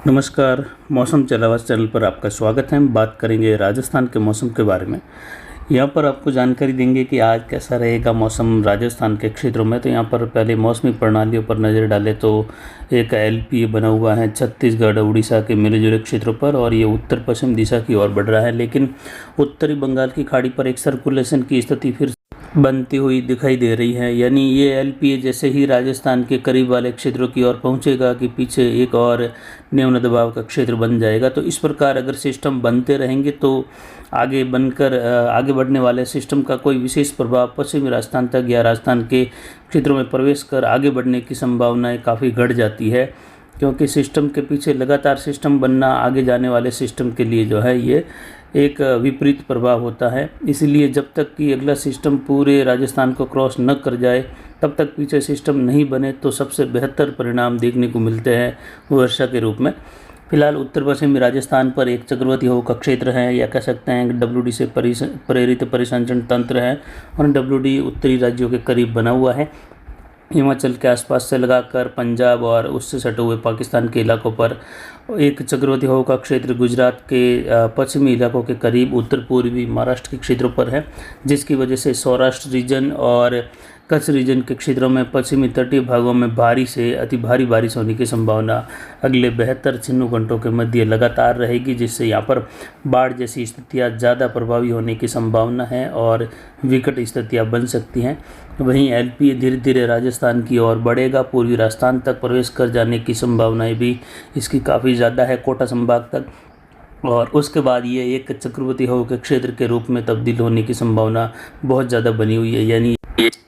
नमस्कार। मौसम चलावास चैनल पर आपका स्वागत है। हम बात करेंगे राजस्थान के मौसम के बारे में। यहाँ पर आपको जानकारी देंगे कि आज कैसा रहेगा मौसम राजस्थान के क्षेत्रों में। तो यहाँ पर पहले मौसमी प्रणालियों पर नज़र डालें तो एक एलपी बना हुआ है छत्तीसगढ़ उड़ीसा के मिले जुले क्षेत्रों पर, और ये उत्तर पश्चिम दिशा की ओर बढ़ रहा है। लेकिन उत्तरी बंगाल की खाड़ी पर एक सर्कुलेशन की स्थिति फिर बनती हुई दिखाई दे रही है। यानी ये एलपीए जैसे ही राजस्थान के करीब वाले क्षेत्रों की ओर पहुंचेगा कि पीछे एक और न्यून दबाव का क्षेत्र बन जाएगा। तो इस प्रकार अगर सिस्टम बनते रहेंगे तो आगे बढ़ने वाले सिस्टम का कोई विशेष प्रभाव पश्चिमी राजस्थान तक या राजस्थान के क्षेत्रों में प्रवेश कर आगे बढ़ने की संभावनाएं काफ़ी घट जाती है, क्योंकि सिस्टम के पीछे लगातार सिस्टम बनना आगे जाने वाले सिस्टम के लिए जो है ये एक विपरीत प्रभाव होता है। इसलिए जब तक कि अगला सिस्टम पूरे राजस्थान को क्रॉस न कर जाए तब तक पीछे सिस्टम नहीं बने तो सबसे बेहतर परिणाम देखने को मिलते हैं वर्षा के रूप में। फिलहाल उत्तर पश्चिमी राजस्थान पर एक चक्रवाती हवा का क्षेत्र है, या कह सकते हैं डब्ल्यूडी से प्रेरित परिसंचरण तंत्र है, और डब्ल्यूडी उत्तरी राज्यों के करीब बना हुआ है। हिमाचल के आसपास से लगाकर पंजाब और उससे सटे हुए पाकिस्तान के इलाकों पर एक चक्रवाती हवा का क्षेत्र गुजरात के पश्चिमी इलाकों के करीब उत्तर पूर्वी महाराष्ट्र के क्षेत्रों पर है, जिसकी वजह से सौराष्ट्र रीजन और कच्छ रीजन के क्षेत्रों में पश्चिमी तटीय भागों में भारी से अति भारी बारिश होने की संभावना अगले 72 घंटों के मध्य लगातार रहेगी, जिससे यहाँ पर बाढ़ जैसी स्थितियाँ ज़्यादा प्रभावी होने की संभावना है और विकट स्थितियाँ बन सकती हैं। वहीं एलपीए धीरे धीरे राजस्थान की ओर बढ़ेगा, पूर्वी राजस्थान तक प्रवेश कर जाने की संभावनाएं भी इसकी काफ़ी ज़्यादा है, कोटा संभाग तक, और उसके बाद ये एक चक्रवाती हवा के क्षेत्र के रूप में तब्दील होने की संभावना बहुत ज़्यादा बनी हुई है। यानी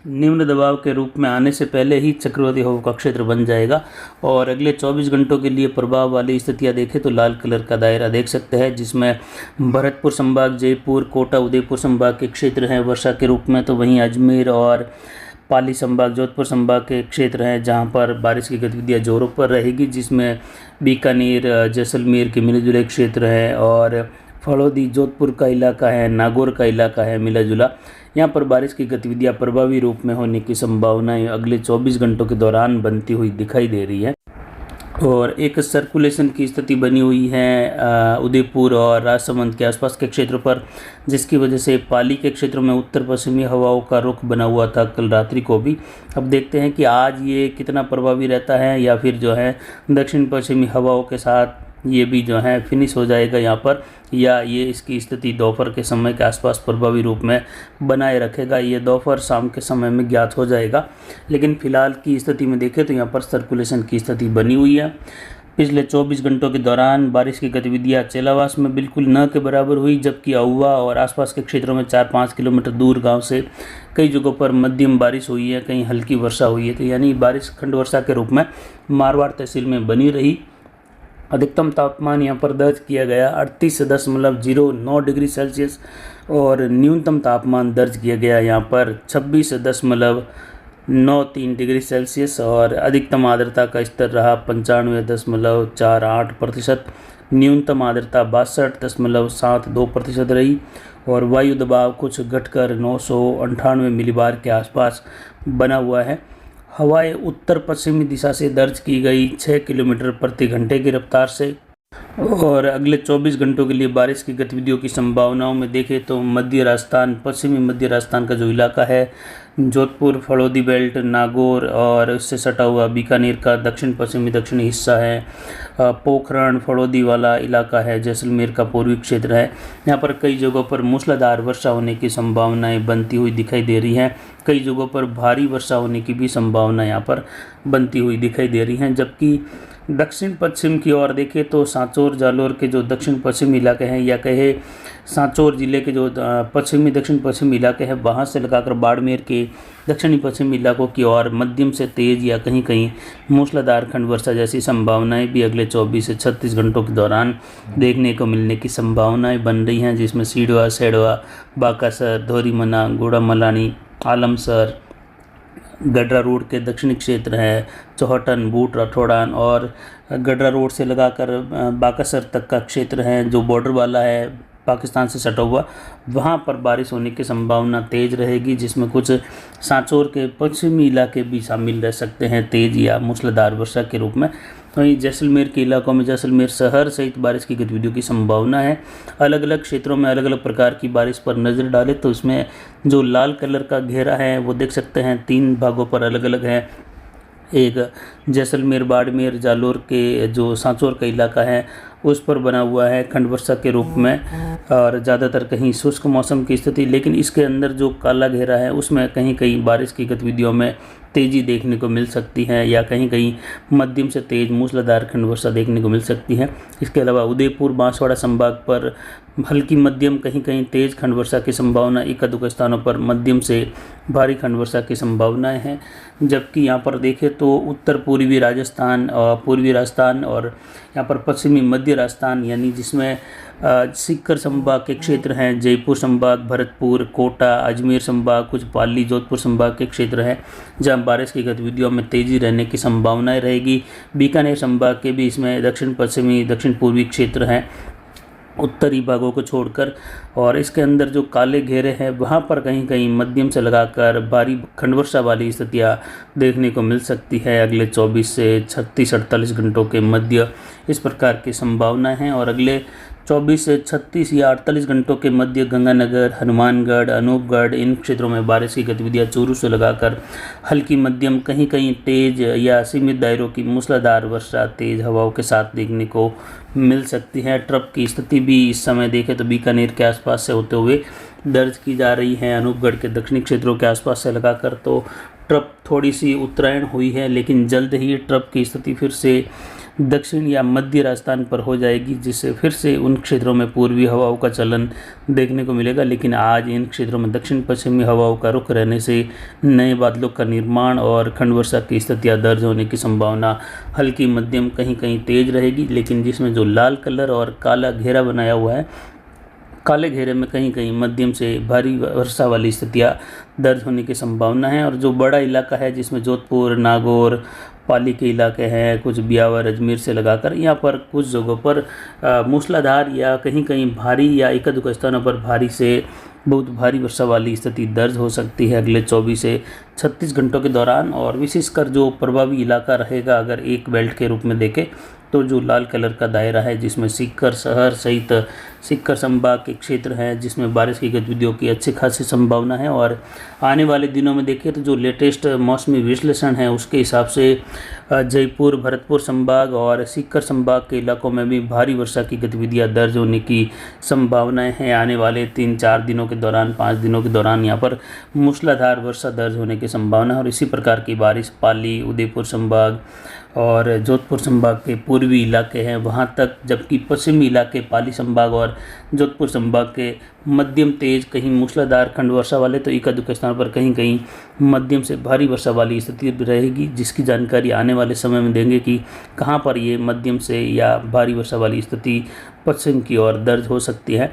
निम्न दबाव के रूप में आने से पहले ही चक्रवाती हवा का क्षेत्र बन जाएगा। और अगले 24 घंटों के लिए प्रभाव वाली स्थितियां देखें तो लाल कलर का दायरा देख सकते हैं, जिसमें भरतपुर संभाग, जयपुर, कोटा, उदयपुर संभाग के क्षेत्र हैं वर्षा के रूप में। तो वहीं अजमेर और पाली संभाग, जोधपुर संभाग के क्षेत्र हैं जहां पर बारिश की गतिविधियां जोरों पर रहेगी, जिसमें बीकानेर, जैसलमेर के मिले जुले क्षेत्र हैं, और फलोदी जोधपुर का इलाका है, नागौर का इलाका है मिला जुला। यहाँ पर बारिश की गतिविधियाँ प्रभावी रूप में होने की संभावनाएं अगले 24 घंटों के दौरान बनती हुई दिखाई दे रही है। और एक सर्कुलेशन की स्थिति बनी हुई है उदयपुर और राजसमंद के आसपास के क्षेत्रों पर, जिसकी वजह से पाली के क्षेत्रों में उत्तर पश्चिमी हवाओं का रुख बना हुआ था कल रात्रि को भी। अब देखते हैं कि आज ये कितना प्रभावी रहता है, या फिर जो है दक्षिण पश्चिमी हवाओं के साथ ये भी जो है फिनिश हो जाएगा यहाँ पर, या ये इसकी स्थिति दोपहर के समय के आसपास प्रभावी रूप में बनाए रखेगा। ये दोपहर शाम के समय में ज्ञात हो जाएगा। लेकिन फिलहाल की स्थिति में देखें तो यहाँ पर सर्कुलेशन की स्थिति बनी हुई है। पिछले 24 घंटों के दौरान बारिश की गतिविधियाँ चेलावास में बिल्कुल न के बराबर हुई, जबकि अहुआ और आसपास के क्षेत्रों में 4-5 किलोमीटर दूर गांव से कई जगहों पर मध्यम बारिश हुई है, कहीं हल्की वर्षा हुई है। तो यानी बारिश खंड वर्षा के रूप में मारवाड़ तहसील में बनी रही। अधिकतम तापमान यहाँ पर दर्ज किया गया 38.09 डिग्री सेल्सियस, और न्यूनतम तापमान दर्ज किया गया यहाँ पर 26.93 डिग्री सेल्सियस, और अधिकतम आर्द्रता का स्तर रहा 95.48%। न्यूनतम आर्द्रता 62.72% रही, और वायु दबाव कुछ घटकर 998 मिलीबार के आसपास बना हुआ है। हवाएं उत्तर पश्चिमी दिशा से दर्ज की गई 6 किलोमीटर प्रति घंटे की रफ्तार से। और अगले 24 घंटों के लिए बारिश की गतिविधियों की संभावनाओं में देखें तो मध्य राजस्थान, पश्चिमी मध्य राजस्थान का जो इलाका है, जोधपुर, फलोदी बेल्ट, नागौर और उससे सटा हुआ बीकानेर का दक्षिणी हिस्सा है, पोखरण, फलोदी वाला इलाका है, जैसलमेर का पूर्वी क्षेत्र है। यहाँ पर कई जगहों पर मूसलाधार वर्षा होने की संभावनाएं बनती हुई दिखाई दे रही हैं। कई जगहों पर भारी वर्षा होने की भी संभावना यहाँ पर बनती हुई दिखाई दे रही हैं। जबकि दक्षिण पश्चिम की ओर देखें तो सांचौर, जालोर के जो दक्षिण पश्चिमी इलाके हैं, या कहे सांचौर जिले के जो दक्षिण पश्चिमी इलाके हैं, वहाँ से लगाकर बाड़मेर के दक्षिणी पश्चिमी इलाकों की ओर मध्यम से तेज़ या कहीं कहीं मूसलाधार खंड वर्षा जैसी संभावनाएं भी अगले 24 से 36 घंटों के दौरान देखने को मिलने की संभावनाएं बन रही हैं, जिसमें सीडवा, सेडवा, बाकासर, धोरीमना, गुड़ामलानी, आलमसर, गडरा रोड के दक्षिणी क्षेत्र है, चौहटन, बूट, राठौड़ान, और गडरा रोड से लगाकर बाकासर तक का क्षेत्र है जो बॉर्डर वाला है पाकिस्तान से सटा हुआ, वहाँ पर बारिश होने की संभावना तेज़ रहेगी, जिसमें कुछ सांचौर के पश्चिमी इलाके भी शामिल रह सकते हैं तेज़ या मूसलाधार वर्षा के रूप में। वहीं जैसलमेर के इलाकों में जैसलमेर शहर सहित बारिश की गतिविधियों की संभावना है। अलग अलग क्षेत्रों में अलग अलग प्रकार की बारिश पर नज़र डालें तो इसमें जो लाल कलर का घेरा है वो देख सकते हैं 3 भागों पर अलग अलग है। एक जैसलमेर, बाड़मेर, जालोर के जो सांचौर का इलाका है उस पर बना हुआ है खंड वर्षा के रूप में, और ज़्यादातर कहीं शुष्क मौसम की स्थिति। लेकिन इसके अंदर जो काला घेरा है उसमें कहीं कहीं बारिश की गतिविधियों में तेज़ी देखने को मिल सकती है, या कहीं कहीं मध्यम से तेज़ मूसलाधार खंड वर्षा देखने को मिल सकती है। इसके अलावा उदयपुर, बांसवाड़ा संभाग पर हल्की मध्यम कहीं कहीं तेज़ खंड वर्षा की संभावना, एकाध स्थानों पर मध्यम से भारी खंड वर्षा की संभावनाएं हैं। जबकि यहाँ पर देखें तो उत्तर पूर्वी राजस्थान और पूर्वी राजस्थान और यहाँ पर पश्चिमी मध्य राजस्थान यानी जिसमें सीकर संभाग के क्षेत्र हैं, जयपुर संभाग, भरतपुर, कोटा, अजमेर संभाग, कुछ पाली, जोधपुर संभाग के क्षेत्र हैं जहां बारिश की गतिविधियों में तेज़ी रहने की संभावनाएं रहेगी। बीकानेर संभाग के भी इसमें दक्षिण पश्चिमी, दक्षिण पूर्वी क्षेत्र हैं उत्तरी भागों को छोड़कर, और इसके अंदर जो काले घेरे हैं वहाँ पर कहीं कहीं मध्यम से लगाकर भारी खंड वर्षा वाली स्थितियाँ देखने को मिल सकती है अगले 24 से 36-48 घंटों के मध्य। इस प्रकार की संभावना है। और अगले 24 से 36 या 48 घंटों के मध्य गंगानगर, हनुमानगढ़, अनूपगढ़ इन क्षेत्रों में बारिश की गतिविधियाँ चूरू से लगाकर हल्की मध्यम कहीं कहीं तेज या सीमित दायरों की मूसलाधार वर्षा तेज हवाओं के साथ देखने को मिल सकती है। ट्रप की स्थिति भी इस समय देखें तो बीकानेर के आसपास से होते हुए दर्ज की जा रही है। अनूपगढ़ के दक्षिणी क्षेत्रों के आसपास से लगाकर तो ट्रप थोड़ी सी उत्तरायण हुई है, लेकिन जल्द ही ट्रप की स्थिति फिर से दक्षिण या मध्य राजस्थान पर हो जाएगी, जिससे फिर से उन क्षेत्रों में पूर्वी हवाओं का चलन देखने को मिलेगा। लेकिन आज इन क्षेत्रों में दक्षिण पश्चिमी हवाओं का रुख रहने से नए बादलों का निर्माण और खंड वर्षा की स्थितियाँ दर्ज होने की संभावना हल्की मध्यम कहीं कहीं तेज रहेगी। लेकिन जिसमें जो लाल कलर और काला घेरा बनाया हुआ है, काले घेरे में कहीं कहीं मध्यम से भारी वर्षा वाली स्थितियाँ दर्ज होने की संभावना है। और जो बड़ा इलाका है जिसमें जोधपुर, नागौर, पाली के इलाके हैं, कुछ ब्यावर, अजमेर से लगाकर यहाँ पर कुछ जगहों पर मूसलाधार या कहीं कहीं भारी या एक दो स्थानों पर भारी से बहुत भारी वर्षा वाली स्थिति दर्ज हो सकती है अगले 24 से 36 घंटों के दौरान। और विशेषकर जो प्रभावी इलाका रहेगा अगर एक बेल्ट के रूप में देखें तो जो लाल कलर का दायरा है जिसमें सीकर शहर सहित सीकर संभाग के क्षेत्र हैं जिसमें बारिश की गतिविधियों की अच्छी खासी संभावना है। और आने वाले दिनों में देखिए तो जो लेटेस्ट मौसमी विश्लेषण है उसके हिसाब से जयपुर, भरतपुर संभाग और सीकर संभाग के इलाकों में भी भारी वर्षा की गतिविधियां दर्ज होने की संभावनाएं हैं। आने वाले 3-4 दिनों के दौरान, 5 दिनों के दौरान यहाँ पर मूसलाधार वर्षा दर्ज होने की संभावना है। और इसी प्रकार की बारिश पाली, उदयपुर संभाग और जोधपुर संभाग के पूर्वी इलाके हैं वहाँ तक, जबकि पश्चिमी इलाके पाली संभाग और जोधपुर संभाग के मध्यम तेज कहीं मूसलाधार खंड वर्षा वाले तो एकाध स्थान पर कहीं कहीं मध्यम से भारी वर्षा वाली स्थिति रहेगी, जिसकी जानकारी आने वाले समय में देंगे कि कहाँ पर ये मध्यम से या भारी वर्षा वाली स्थिति पश्चिम की ओर दर्ज हो सकती है।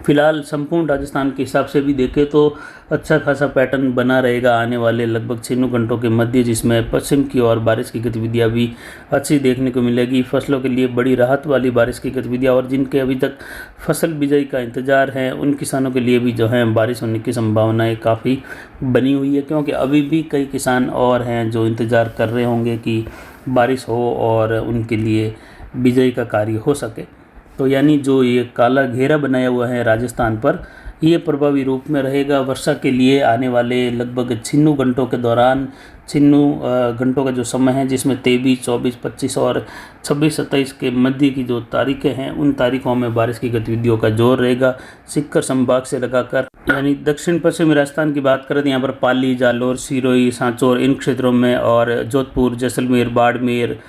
फिलहाल संपूर्ण राजस्थान के हिसाब से भी देखें तो अच्छा खासा पैटर्न बना रहेगा आने वाले लगभग 6 घंटों के मध्य, जिसमें पश्चिम की ओर बारिश की गतिविधियां भी अच्छी देखने को मिलेगी। फसलों के लिए बड़ी राहत वाली बारिश की गतिविधियां, और जिनके अभी तक फसल बिजाई का इंतजार है उन किसानों के लिए भी जो है बारिश होने की संभावनाएँ काफ़ी बनी हुई है, क्योंकि अभी भी कई किसान और हैं जो इंतज़ार कर रहे होंगे कि बारिश हो और उनके लिए बिजाई का कार्य हो सके। तो यानी जो ये काला घेरा बनाया हुआ है राजस्थान पर, ये प्रभावी रूप में रहेगा वर्षा के लिए आने वाले लगभग 6 घंटों के दौरान। 6 घंटों का जो समय है जिसमें 23, 24, 25 और 26, 27 के मध्य की जो तारीखें हैं उन तारीखों में बारिश की गतिविधियों का जोर रहेगा। सीकर संभाग से लगाकर यानी दक्षिण पश्चिमी राजस्थान की बात करें तो यहाँ पर पाली, जालोर, सिरोही, सांचौर इन क्षेत्रों में, और जोधपुर, जैसलमेर, बाड़मेर,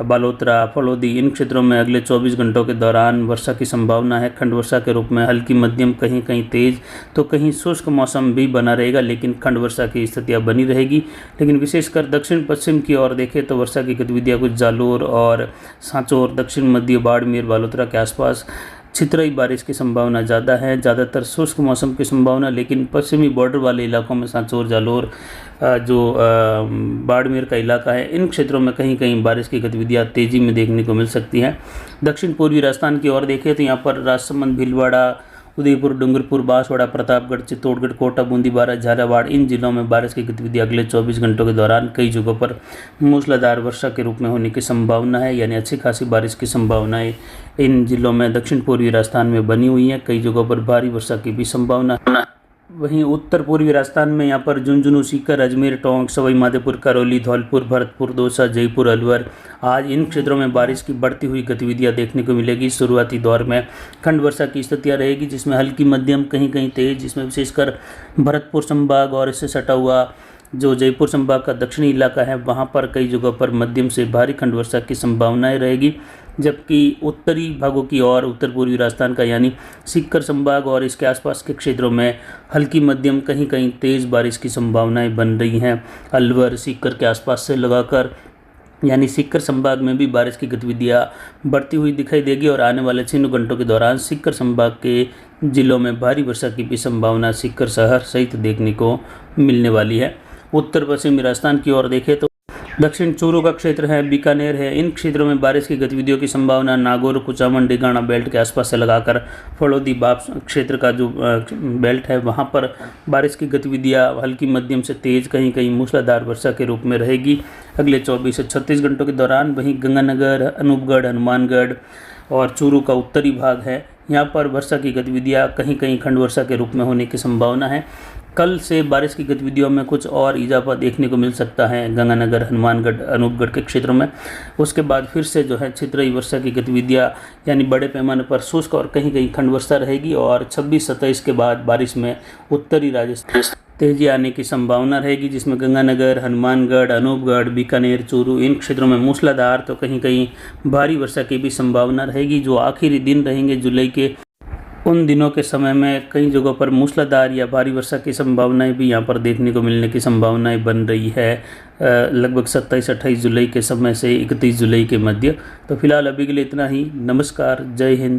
बालोतरा, फलौदी इन क्षेत्रों में अगले 24 घंटों के दौरान वर्षा की संभावना है। खंड वर्षा के रूप में हल्की मध्यम कहीं कहीं तेज तो कहीं शुष्क मौसम भी बना रहेगा, लेकिन खंड वर्षा की स्थितियां बनी रहेगी। लेकिन विशेषकर दक्षिण पश्चिम की ओर देखें तो वर्षा की गतिविधियां कुछ जालोर और सांचौर, दक्षिण मध्य बाड़मेर, बालोतरा के आसपास छितराई बारिश की संभावना ज़्यादा है, ज़्यादातर शुष्क मौसम की संभावना। लेकिन पश्चिमी बॉर्डर वाले इलाकों में सांचौर, जालोर, जो बाड़मेर का इलाका है, इन क्षेत्रों में कहीं कहीं बारिश की गतिविधियां तेज़ी में देखने को मिल सकती हैं। दक्षिण पूर्वी राजस्थान की ओर देखें तो यहाँ पर राजसमंद, भीलवाड़ा उदयपुर, डूंगरपुर, बांसवाड़ा, प्रतापगढ़, चित्तौड़गढ़, कोटा, बूंदी, बारां, झालावाड़, इन जिलों में बारिश की गतिविधि अगले 24 घंटों के दौरान कई जगहों पर मूसलाधार वर्षा के रूप में होने की संभावना है, यानी अच्छी खासी बारिश की संभावनाएं इन जिलों में दक्षिण पूर्वी राजस्थान में बनी हुई है। कई जगहों पर भारी वर्षा की भी संभावना है। वहीं उत्तर पूर्वी राजस्थान में यहाँ पर झुंझुनू, सीकर, अजमेर, टोंक, सवाई माधोपुर, करौली, धौलपुर, भरतपुर, दौसा, जयपुर, अलवर, आज इन क्षेत्रों में बारिश की बढ़ती हुई गतिविधियाँ देखने को मिलेगी। शुरुआती दौर में खंड वर्षा की स्थितियाँ रहेगी, जिसमें हल्की मध्यम कहीं कहीं तेज, जिसमें विशेषकर भरतपुर संभाग और इससे सटा हुआ जो जयपुर संभाग का दक्षिणी इलाका है वहाँ पर कई जगहों पर मध्यम से भारी खंड वर्षा की संभावनाएं रहेगी, जबकि उत्तरी भागों की ओर उत्तर पूर्वी राजस्थान का यानी सीकर संभाग और इसके आसपास के क्षेत्रों में हल्की मध्यम कहीं कहीं तेज़ बारिश की संभावनाएं बन रही हैं। अलवर, सीकर के आसपास से लगाकर यानी सीकर संभाग में भी बारिश की गतिविधियाँ बढ़ती हुई दिखाई देगी और आने वाले 6 घंटों के दौरान सीकर संभाग के जिलों में भारी वर्षा की भी संभावना सीकर शहर सहित देखने को मिलने वाली है। उत्तर पश्चिमी राजस्थान की ओर देखें तो दक्षिण चूरू का क्षेत्र है, बीकानेर है, इन क्षेत्रों में बारिश की गतिविधियों की संभावना नागौर, कुचामन, डिगाना बेल्ट के आसपास से लगाकर फलोदी बाप क्षेत्र का जो बेल्ट है वहां पर बारिश की गतिविधियां हल्की मध्यम से तेज कहीं कहीं मूसलाधार वर्षा के रूप में रहेगी अगले 24 से 36 घंटों के दौरान। वहीं गंगानगर, अनूपगढ़, हनुमानगढ़ और चूरू का उत्तरी भाग है, यहाँ पर वर्षा की गतिविधियाँ कहीं कहीं खंड वर्षा के रूप में होने की संभावना है। कल से बारिश की गतिविधियों में कुछ और इजाफा देखने को मिल सकता है गंगानगर, हनुमानगढ़, अनूपगढ़ के क्षेत्रों में। उसके बाद फिर से जो है छितराई वर्षा की गतिविधियां यानी बड़े पैमाने पर शुष्क और कहीं कहीं खंड वर्षा रहेगी और 26-27 के बाद बारिश में उत्तरी राजस्थान तेजी आने की संभावना रहेगी, जिसमें गंगानगर, हनुमानगढ़, अनूपगढ़, बीकानेर, चूरू इन क्षेत्रों में मूसलाधार तो कहीं कहीं भारी वर्षा की भी संभावना रहेगी। जो आखिरी दिन रहेंगे जुलाई के, उन दिनों के समय में कई जगहों पर मूसलाधार या भारी वर्षा की संभावनाएं भी यहाँ पर देखने को मिलने की संभावनाएं बन रही है लगभग 27-28 जुलाई के समय से 31 जुलाई के मध्य। तो फिलहाल अभी के लिए इतना ही। नमस्कार, जय हिंद।